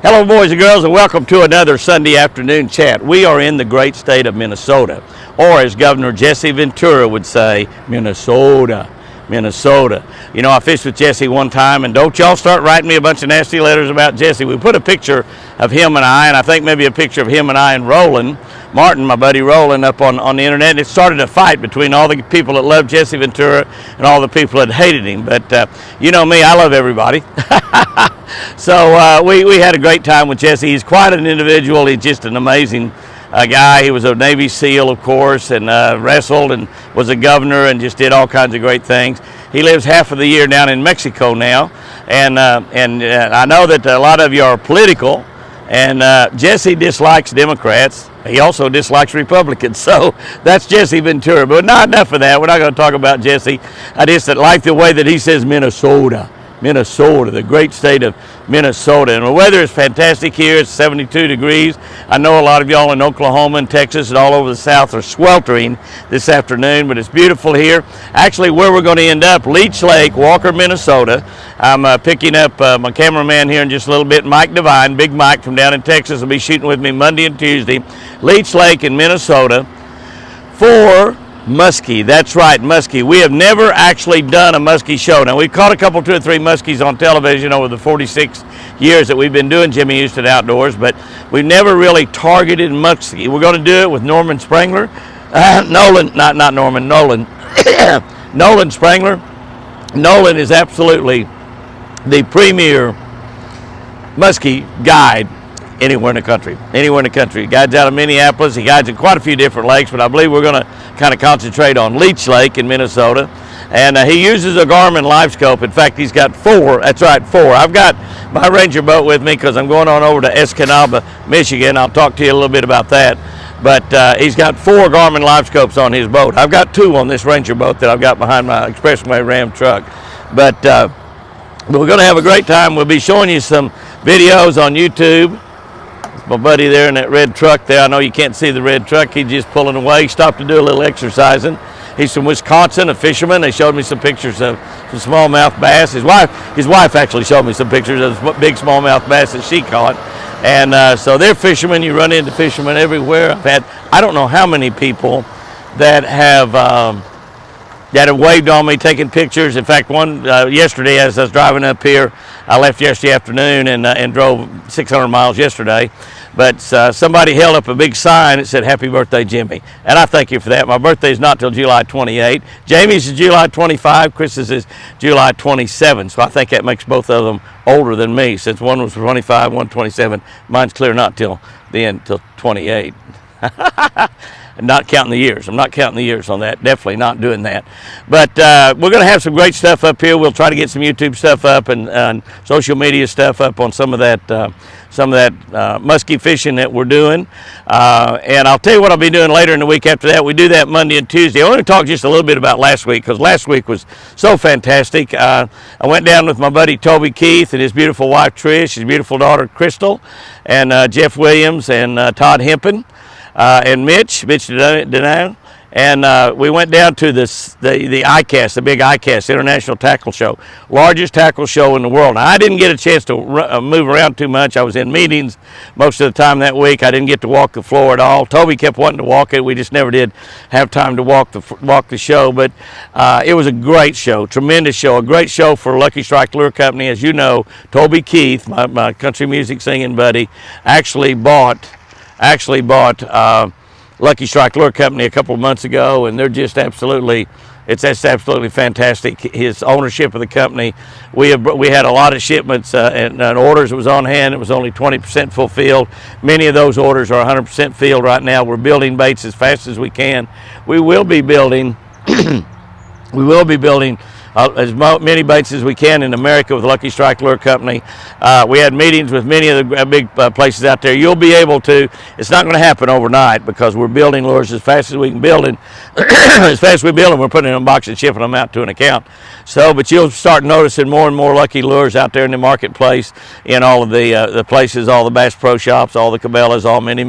Hello, boys and girls, and welcome to another Sunday afternoon chat. We are in the great state of Minnesota, or as Governor Jesse Ventura would say, Minnesota. Minnesota. You know, I fished with Jesse one time, and don't y'all start writing me a bunch of nasty letters about Jesse. We put a picture of him and I think maybe a picture of him and I and Roland Martin, my buddy Roland, up on the internet, and it started a fight between all the people that loved Jesse Ventura and all the people that hated him. But you know me, I love everybody. So we had a great time with Jesse. He's quite an individual. He's just an amazing guy. He was a Navy SEAL, of course, and wrestled and was a governor and just did all kinds of great things. He lives half of the year down in Mexico now, and I know that a lot of you are political, and Jesse dislikes Democrats. He also dislikes Republicans, so that's Jesse Ventura. But not enough of that. We're not going to talk about Jesse. I just like the way that he says Minnesota. Minnesota, the great state of Minnesota. And the weather is fantastic here. It's 72 degrees. I know a lot of y'all in Oklahoma and Texas and all over the South are sweltering this afternoon, but it's beautiful here. Actually, where we're going to end up, Leech Lake, Walker, Minnesota. I'm picking up my cameraman here in just a little bit, Mike Devine, Big Mike from down in Texas, will be shooting with me Monday and Tuesday. Leech Lake in Minnesota for Musky. That's right, Musky. We have never actually done a Musky show. Now, we've caught a couple, 2 or 3 Muskies on television over the 46 years that we've been doing Jimmy Houston Outdoors, but we've never really targeted Musky. We're going to do it with Norman Sprangler. Nolan Sprangler. Nolan is absolutely the premier Musky guide anywhere in the country. He guides out of Minneapolis. He guides in quite a few different lakes, but I believe we're going to kind of concentrate on Leech Lake in Minnesota. And he uses a Garmin live scope. In fact, he's got 4. That's right, 4. I've got my Ranger boat with me because I'm going on over to Escanaba, Michigan. I'll talk to you a little bit about that. But he's got 4 Garmin live scopes on his boat. I've got 2 on this Ranger boat that I've got behind my Expressway Ram truck. But we're going to have a great time. We'll be showing you some videos on YouTube. My buddy there in that red truck there, I know you can't see the red truck, he's just pulling away. He stopped to do a little exercising. He's from Wisconsin, a fisherman. They showed me some pictures of some smallmouth bass. His wife actually showed me some pictures of big smallmouth bass that she caught. And so they're fishermen. You run into fishermen everywhere. I don't know how many people that have waved on me, taking pictures. In fact, one yesterday as I was driving up here, I left yesterday afternoon and drove 600 miles yesterday. But somebody held up a big sign that said, "Happy birthday, Jimmy." And I thank you for that. My birthday is not till July 28. Jamie's is July 25. Chris's is July 27. So I think that makes both of them older than me, since one was 25, one 27. Mine's clear not till the end, till 28. Not counting the years. I'm not counting the years on that. Definitely not doing that. But we're going to have some great stuff up here. We'll try to get some YouTube stuff up and social media stuff up on some of that musky fishing that we're doing. And I'll tell you what I'll be doing later in the week after that. We do that Monday and Tuesday. I want to talk just a little bit about last week, because last week was so fantastic. I went down with my buddy Toby Keith and his beautiful wife Trish, his beautiful daughter Crystal, and Jeff Williams and Todd Hempen. And Mitch Denau, and we went down to the ICAST, the big ICAST, International Tackle Show, largest tackle show in the world. Now, I didn't get a chance to move around too much. I was in meetings most of the time that week. I didn't get to walk the floor at all. Toby kept wanting to walk it. We just never did have time to walk the show, but it was a great show, tremendous show, a great show for Lucky Strike Lure Company. As you know, Toby Keith, my country music singing buddy, actually bought Lucky Strike Lure Company a couple of months ago, and they're just absolutely fantastic. His ownership of the company, we had a lot of shipments and orders that was on hand. It was only 20% fulfilled. Many of those orders are 100% filled right now. We're building baits as fast as we can. We will be building as many baits as we can in America with Lucky Strike Lure Company. We had meetings with many of the big places out there. You'll be able to, it's not going to happen overnight because we're building lures as fast as we can build it. As fast as we build them, we're putting them in a box and shipping them out to an account. So, but you'll start noticing more and more Lucky lures out there in the marketplace, in all of the places, all the Bass Pro Shops, all the Cabela's, all many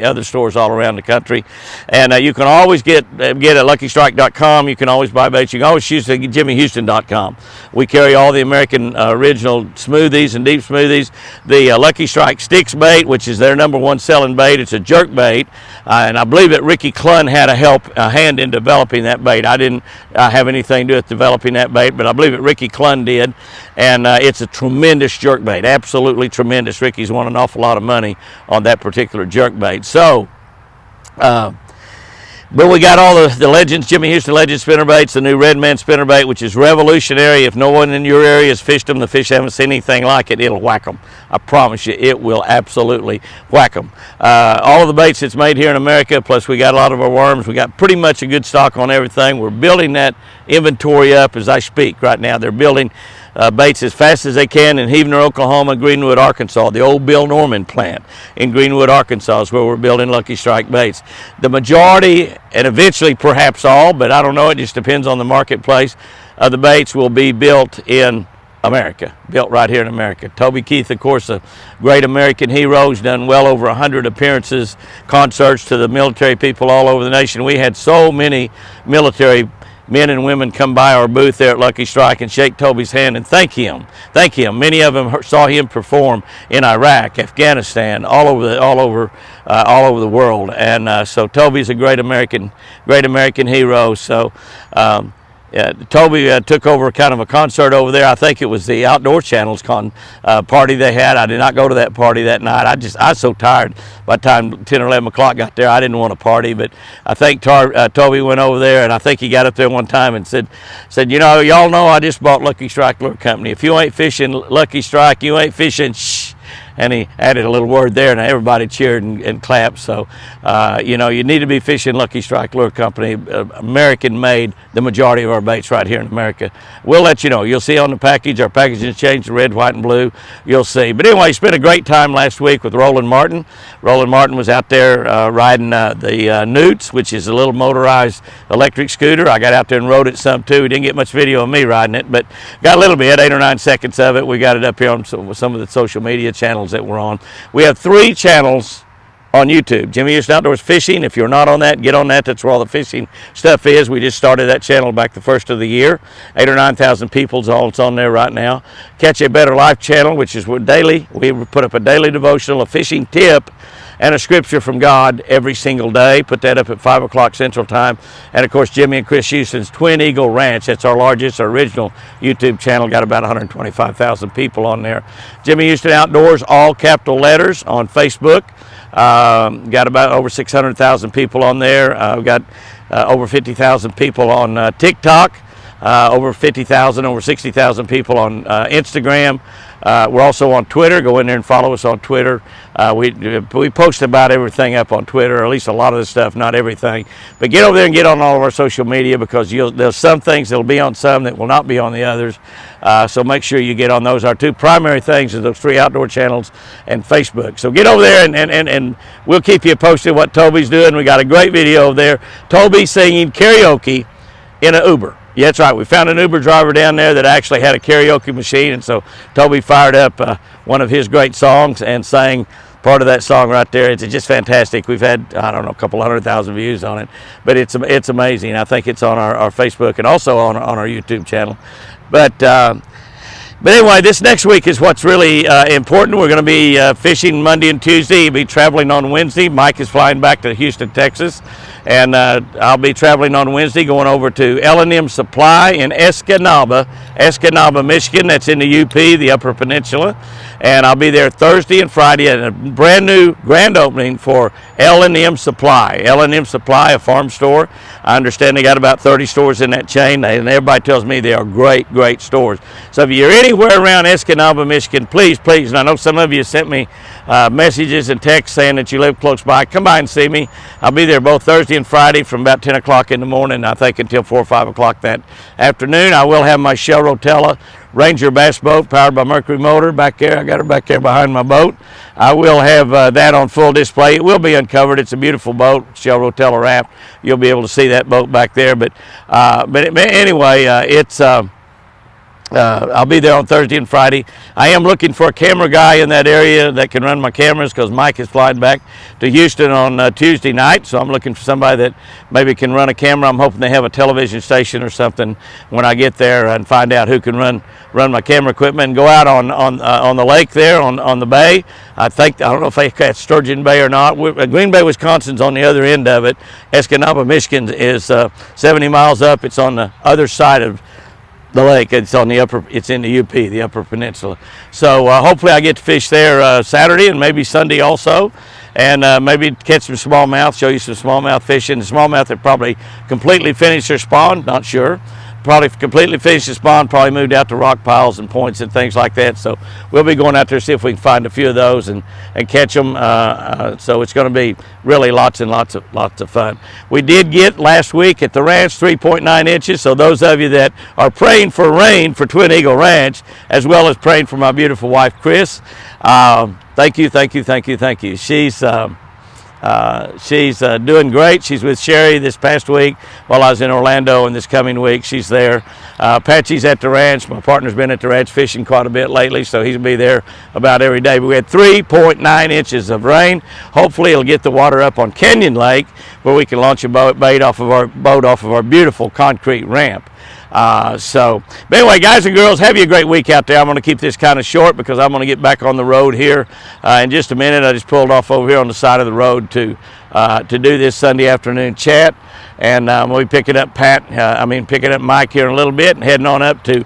other stores all around the country. And you can always get at LuckyStrike.com. You can always buy baits. You can always choose the Jimmy Houston JimmyHouston.com. We carry all the American original smoothies and deep smoothies. The Lucky Strike Sticks bait, which is their #1 selling bait. It's a jerk bait, and I believe that Ricky Clunn had a hand in developing that bait. I didn't have anything to do with developing that bait, but I believe that Ricky Clunn did, and it's a tremendous jerk bait, absolutely tremendous. Ricky's won an awful lot of money on that particular jerk bait. So, but we got all the Legends, Jimmy Houston Legends spinnerbaits, the new Red Man spinnerbait, which is revolutionary. If no one in your area has fished them, the fish haven't seen anything like it, it'll whack them. I promise you, it will absolutely whack them. All of the baits that's made here in America, plus we got a lot of our worms. We got pretty much a good stock on everything. We're building that inventory up as I speak right now. They're building baits as fast as they can in Heavener, Oklahoma, Greenwood, Arkansas. The old Bill Norman plant in Greenwood, Arkansas is where we're building Lucky Strike baits. The majority, and eventually perhaps all, but I don't know, it just depends on the marketplace, of the baits will be built in America, built right here in America. Toby Keith, of course, a great American hero. He's done well over 100 appearances, concerts to the military people all over the nation. We had so many military men and women come by our booth there at Lucky Strike and shake Toby's hand and thank him. Thank him. Many of them saw him perform in Iraq, Afghanistan, all over the world. And so Toby's a great American hero. So Toby took over kind of a concert over there. I think it was the Outdoor Channel's party they had. I did not go to that party that night. I was so tired by the time 10 or 11 o'clock got there. I didn't want to party, but I think Toby went over there, and I think he got up there one time and said, you know, y'all know I just bought Lucky Strike Lure Company. If you ain't fishing Lucky Strike, you ain't fishing shh. And he added a little word there, and everybody cheered and clapped. So, you know, you need to be fishing Lucky Strike Lure Company, American-made, the majority of our baits right here in America. We'll let you know. You'll see on the package, our packaging has changed to red, white, and blue. You'll see. But anyway, spent a great time last week with Roland Martin. Roland Martin was out there riding the Newts, which is a little motorized electric scooter. I got out there and rode it some, too. We didn't get much video of me riding it, but got a little bit, 8 or 9 seconds of it. We got it up here on some of the social media channels that we're on. We have 3 channels on YouTube. Jimmy Houston Outdoors Fishing. If you're not on that, get on that. That's where all the fishing stuff is. We just started that channel back the first of the year. 8,000 or 9,000 people's all it's on there right now. Catch a Better Life channel, which is daily. We put up a daily devotional, a fishing tip, and a scripture from God every single day. Put that up at 5 o'clock Central Time. And of course, Jimmy and Chris Houston's Twin Eagle Ranch. That's our largest, our original YouTube channel. Got about 125,000 people on there. Jimmy Houston Outdoors, all capital letters, on Facebook. Got about over 600,000 people on there. We've got over 50,000 people on TikTok. Over 50,000, over 60,000 people on Instagram. We're also on Twitter. Go in there and follow us on Twitter. We post about everything up on Twitter, or at least a lot of the stuff, not everything. But get over there and get on all of our social media, because there's some things that will be on some that will not be on the others. So make sure you get on those. Our 2 primary things are those 3 outdoor channels and Facebook. So get over there and we'll keep you posted what Toby's doing. We got a great video there. Toby singing karaoke in an Uber. Yeah, that's right. We found an Uber driver down there that actually had a karaoke machine, and so Toby fired up one of his great songs and sang part of that song right there. It's just fantastic. We've had, I don't know, a couple 100,000 views on it, but it's amazing. I think it's on our Facebook and also on our YouTube channel. But anyway, this next week is what's really important. We're going to be fishing Monday and Tuesday. He'll be traveling on Wednesday. Mike is flying back to Houston, Texas. And I'll be traveling on Wednesday, going over to L&M Supply in Escanaba, Michigan. That's in the UP, the Upper Peninsula. And I'll be there Thursday and Friday at a brand new grand opening for L&M Supply. L&M Supply, a farm store. I understand they got about 30 stores in that chain, and everybody tells me they are great, great stores. So if you're anywhere around Escanaba, Michigan, please, and I know some of you sent me messages and texts saying that you live close by, come by and see me. I'll be there both Thursday and Friday from about 10 o'clock in the morning, I think, until 4 or 5 o'clock that afternoon. I will have my Shell Rotella Ranger bass boat powered by Mercury motor back there. I got her back there behind my boat. I will have that on full display. It will be uncovered. It's a beautiful boat, Shell Rotella Raft. You'll be able to see that boat back there. But anyway, it's I'll be there on Thursday and Friday. I am looking for a camera guy in that area that can run my cameras because Mike is flying back to Houston on Tuesday night. So I'm looking for somebody that maybe can run a camera. I'm hoping they have a television station or something when I get there and find out who can run my camera equipment and go out on the lake there on the bay. I don't know if they got Sturgeon Bay or not. Green Bay, Wisconsin's on the other end of it. Escanaba, Michigan is 70 miles up. It's on the other side of the lake. It's on the it's in the UP, the Upper Peninsula. So hopefully I get to fish there Saturday and maybe Sunday also, and maybe catch some smallmouth, show you some smallmouth fishing. The smallmouth have probably completely finished their spawn, not sure. Probably completely finished the spawn, probably moved out to rock piles and points and things like that. So we'll be going out there to see if we can find a few of those and catch them. So it's going to be really lots and lots of fun. We did get last week at the ranch 3.9 inches. So those of you that are praying for rain for Twin Eagle Ranch, as well as praying for my beautiful wife, Chris, thank you. She's doing great. She's with Sherry this past week while I was in Orlando, and this coming week she's there. Patchy's at the ranch. My partner's been at the ranch fishing quite a bit lately, so he's going to be there about every day. But we had 3.9 inches of rain. Hopefully it'll get the water up on Canyon Lake where we can launch a boat off of our beautiful concrete ramp. But anyway, guys and girls, have you a great week out there. I'm going to keep this kind of short because I'm going to get back on the road here in just a minute. I just pulled off over here on the side of the road to do this Sunday afternoon chat, and we'll be picking up picking up Mike here in a little bit and heading on up to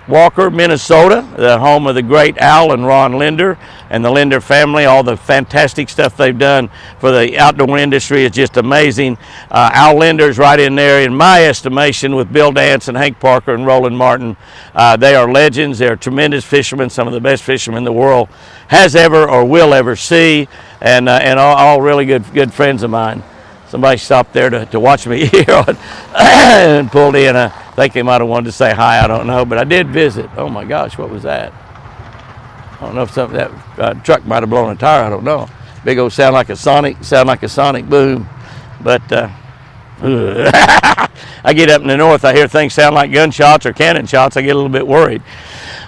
Walker, Minnesota, the home of the great Al and Ron Linder and the Linder family. All the fantastic stuff they've done for the outdoor industry is just amazing. Al Linder's right in there, in my estimation, with Bill Dance and Hank Parker and Roland Martin. They are legends. They're tremendous fishermen, some of the best fishermen the world has ever or will ever see, and all really good friends of mine. Somebody stopped there to watch me here and pulled in. I think they might have wanted to say hi, I don't know, but I did visit. Oh my gosh, what was that? I don't know if that truck might have blown a tire, I don't know. Big old sound like a sonic boom. But I get up in the north, I hear things sound like gunshots or cannon shots, I get a little bit worried.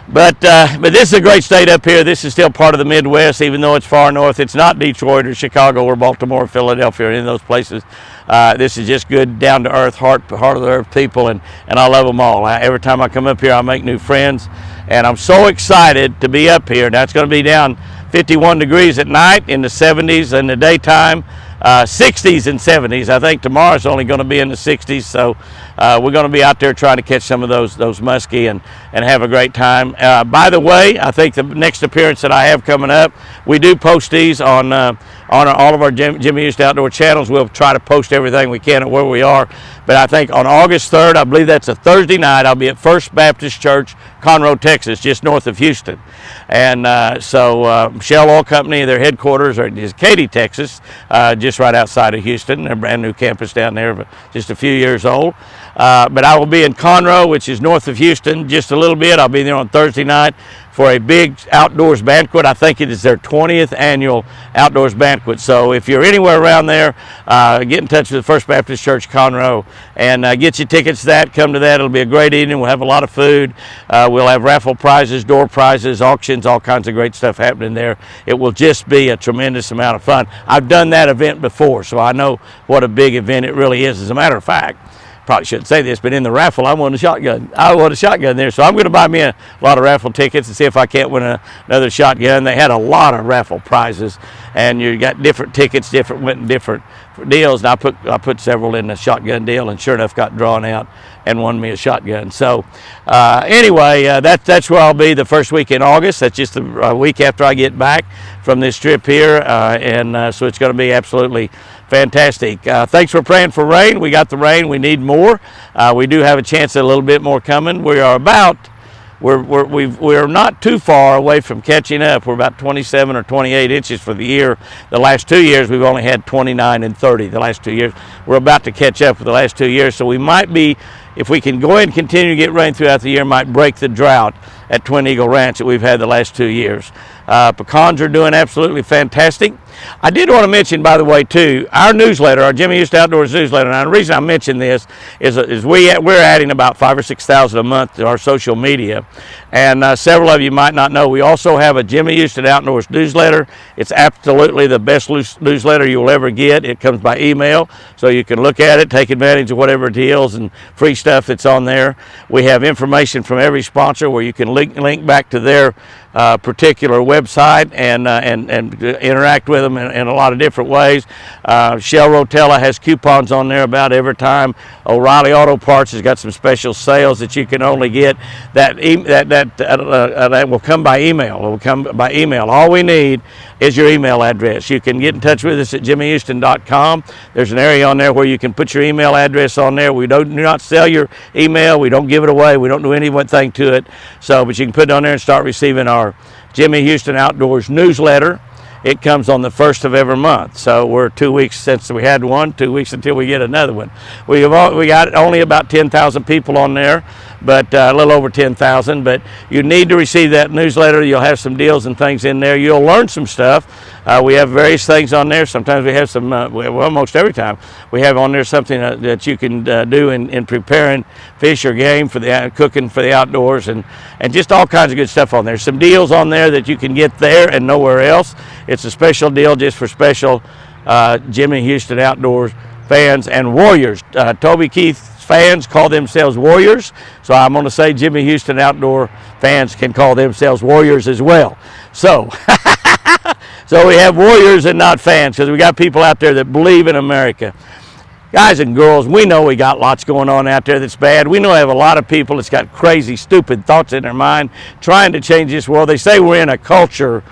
But this is a great state up here. This is still part of the Midwest, even though it's far north. It's not Detroit or Chicago or Baltimore or Philadelphia or any of those places. This is just good, down-to-earth, heart of the earth people, and I love them all. Every time I come up here, I make new friends, and I'm so excited to be up here. Now, it's going to be down 51 degrees at night, in the 70s in the daytime. 60s and 70s. I think tomorrow's only going to be in the 60s, so we're going to be out there trying to catch some of those muskie and have a great time. By the way, I think the next appearance that I have coming up, we do post these on all of our Jimmy Used Outdoor channels. We'll try to post everything we can at where we are. But I think on August 3rd, I believe that's a Thursday night, I'll be at First Baptist Church, Conroe, Texas, just north of Houston. And so Shell Oil Company, their headquarters are in Katy, Texas, just right outside of Houston. Their brand new campus down there, just a few years old. But I will be in Conroe, which is north of Houston, just a little bit. I'll be there on Thursday night for a big outdoors banquet. I think it is their 20th annual outdoors banquet. So if you're anywhere around there, get in touch with the First Baptist Church, Conroe, and get your tickets to that. Come to that. It'll be a great evening. We'll have a lot of food. We'll have raffle prizes, door prizes, auctions, all kinds of great stuff happening there. It will just be a tremendous amount of fun. I've done that event before, so I know what a big event it really is. As a matter of fact, probably shouldn't say this, but in the raffle, I won a shotgun. There, so I'm going to buy me a lot of raffle tickets and see if I can't win another shotgun. They had a lot of raffle prizes, and you got different tickets, went in different deals, and I put several in the shotgun deal, and sure enough, got drawn out and won me a shotgun. So anyway, that's where I'll be the first week in August. That's just a week after I get back from this trip here, and so it's going to be absolutely fantastic. Thanks for praying for rain. We got the rain. We need more. We do have a chance at a little bit more coming. We're not too far away from catching up. We're about 27 or 28 inches for the year. The last 2 years, we've only had 29 and 30. The last 2 years, we're about to catch up with the last 2 years. So we might be if we can go ahead and continue to get rain throughout the year, might break the drought at Twin Eagle Ranch that we've had the last 2 years. Pecans are doing absolutely fantastic. I did want to mention, by the way, too, our newsletter, our Jimmy Houston Outdoors newsletter. Now, the reason I mention this is we're adding about 5,000 or 6,000 a month to our social media, and several of you might not know we also have a Jimmy Houston Outdoors newsletter. It's absolutely the best newsletter you'll ever get. It comes by email, so you can look at it, take advantage of whatever deals and free stuff that's on there. We have information from every sponsor where you can link back to their particular website and interact with them in a lot of different ways. Shell Rotella has coupons on there about every time. O'Reilly Auto Parts has got some special sales that you can only get. That will come by email. It will come by email. All we need is your email address. You can get in touch with us at jimmyhouston.com. There's an area on there where you can put your email address on there. We do not sell your email. We don't give it away. We don't do anything to it. But you can put it on there and start receiving our Jimmy Houston Outdoors newsletter. It comes on the 1st of every month. So we're 2 weeks since we had one, 2 weeks until we get another one. We got only about 10,000 people on there, but a little over 10,000. But you need to receive that newsletter. You'll have some deals and things in there. You'll learn some stuff. We have various things on there. Sometimes we have some, well, almost every time, we have on there something that you can do in preparing fish or game for the cooking for the outdoors, and just all kinds of good stuff on there. Some deals on there that you can get there and nowhere else. It's a special deal just for special Jimmy Houston Outdoors fans and warriors. Toby Keith fans call themselves warriors, so I'm going to say Jimmy Houston Outdoor fans can call themselves warriors as well. So we have warriors and not fans, because we got people out there that believe in America. Guys and girls, we know we got lots going on out there that's bad. We know we have a lot of people that's got crazy, stupid thoughts in their mind trying to change this world. They say we're in a culture.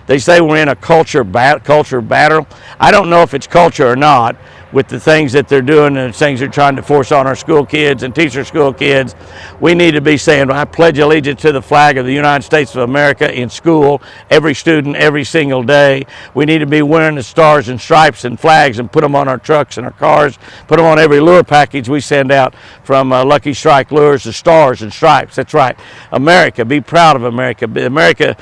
They say we're in a culture battle. I don't know if it's culture or not, with the things that they're doing and the things they're trying to force on our school kids and teach our school kids. We need to be saying, I pledge allegiance to the flag of the United States of America in school, every student, every single day. We need to be wearing the stars and stripes and flags and put them on our trucks and our cars, put them on every lure package we send out from Lucky Strike Lures, the stars and stripes. That's right. America, be proud of America. America,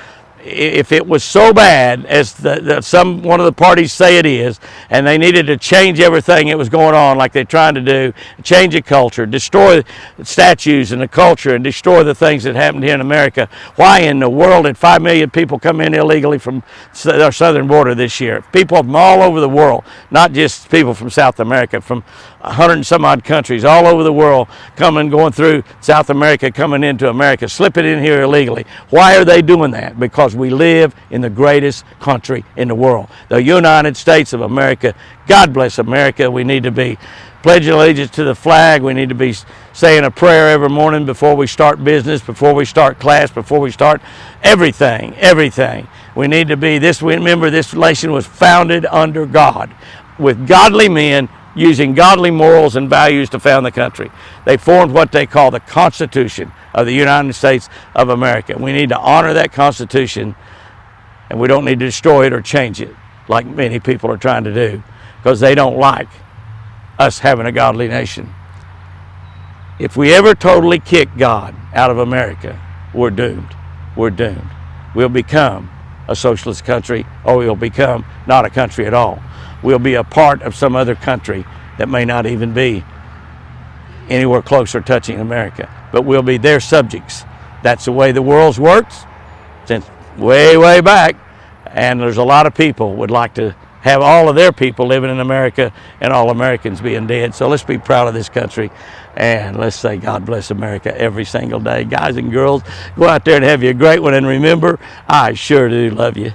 if it was so bad as one of the parties say it is, and they needed to change everything that was going on like they're trying to do, change the culture, destroy statues and the culture, and destroy the things that happened here in America, why in the world did 5 million people come in illegally from our southern border this year? People from all over the world, not just people from South America, from 100 and some odd countries all over the world going through South America, coming into America, slipping in here illegally. Why are they doing that? Because we live in the greatest country in the world, the United States of America. God bless America. We need to be pledging allegiance to the flag. We need to be saying a prayer every morning before we start business, before we start class, before we start everything. We need to be this. Remember, this nation was founded under God, with godly men using godly morals and values to found the country. They formed what they call the Constitution of the United States of America. We need to honor that Constitution, and we don't need to destroy it or change it like many people are trying to do, because they don't like us having a godly nation. If we ever totally kick God out of America, we're doomed. We're doomed. We'll become a socialist country, or we'll become not a country at all. We'll be a part of some other country that may not even be anywhere closer touching America, but we'll be their subjects. That's the way the world's worked since way, way back, and there's a lot of people would like to have all of their people living in America and all Americans being dead. So let's be proud of this country, and let's say God bless America every single day. Guys and girls, go out there and have you a great one, and remember, I sure do love you.